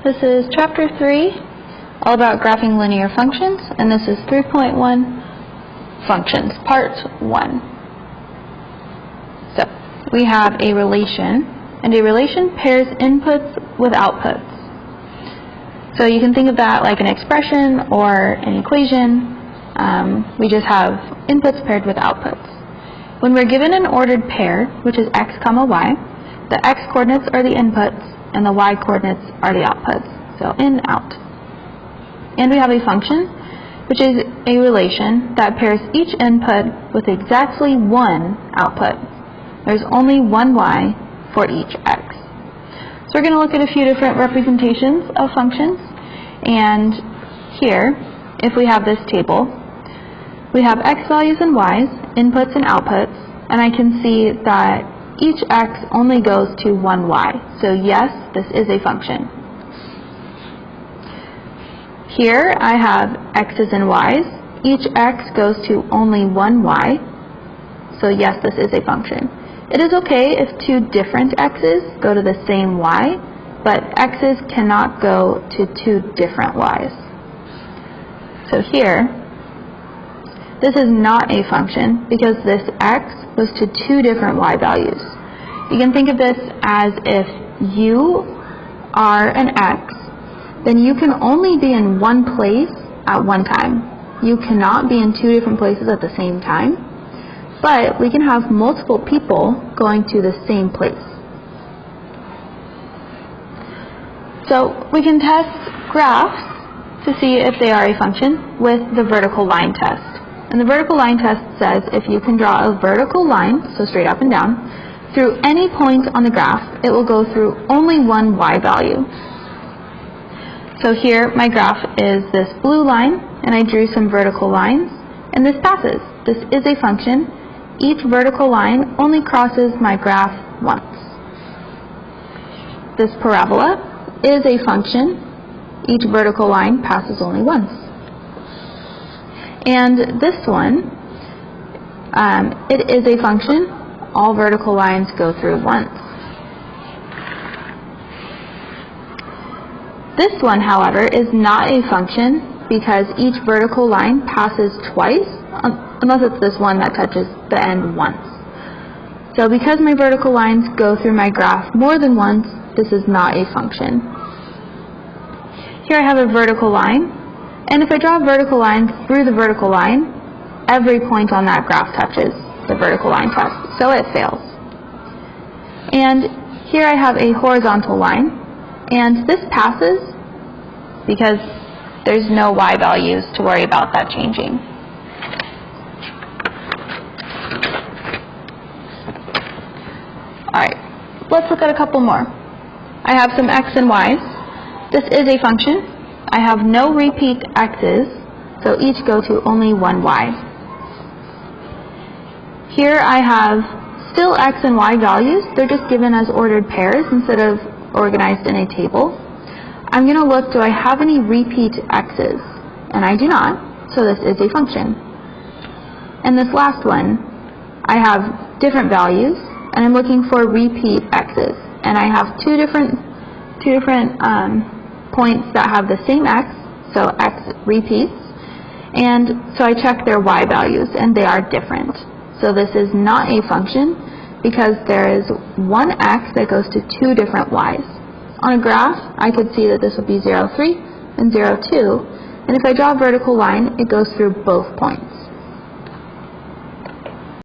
This is Chapter 3, all about graphing linear functions, and this is 3.1, Functions, Part 1. So, we have a relation, and a relation pairs inputs with outputs. So you can think of that like an expression or an equation. We just have inputs paired with outputs. When we're given an ordered pair, which is x comma y, the x-coordinates are the inputs, and the y-coordinates are the outputs, so in, out. And we have a function, which is a relation that pairs each input with exactly one output. There's only one y for each x. So we're going to look at a few different representations of functions, and here, if we have this table, we have x values and y's, inputs and outputs, and I can see that each x only goes to one y. So yes, this is a function. Here I have x's and y's. Each x goes to only one y. So yes, this is a function. It is okay if two different x's go to the same y, but x's cannot go to two different y's. So here, this is not a function because this x goes to two different y values. You can think of this as if you are an x, then you can only be in one place at one time. You cannot be in two different places at the same time, but we can have multiple people going to the same place. So we can test graphs to see if they are a function with the vertical line test. And the vertical line test says if you can draw a vertical line, so straight up and down, through any point on the graph, it will go through only one y value. So here my graph is this blue line, and I drew some vertical lines, and this passes. This is a function. Each vertical line only crosses my graph once. This parabola is a function. Each vertical line passes only once. And this one, it is a function. All vertical lines go through once. This one, however, is not a function because each vertical line passes twice, unless it's this one that touches the end once. So because my vertical lines go through my graph more than once, this is not a function. Here I have a vertical line, and if I draw a vertical line through the vertical line, every point on that graph touches the vertical line test, so it fails. And here I have a horizontal line, and this passes because there's no y values to worry about that changing. Alright, let's look at a couple more. I have some x and y's. This is a function. I have no repeat x's, so each go to only one y. Here I have still x and y values. They're just given as ordered pairs instead of organized in a table. I'm going to look, do I have any repeat x's? And I do not, so this is a function. And this last one, I have different values, and I'm looking for repeat x's. And I have two different points that have the same x, so x repeats, and so I check their y values, and they are different. So this is not a function because there is one x that goes to two different y's. On a graph, I could see that this would be 0, 3 and 0, 2, and if I draw a vertical line, it goes through both points.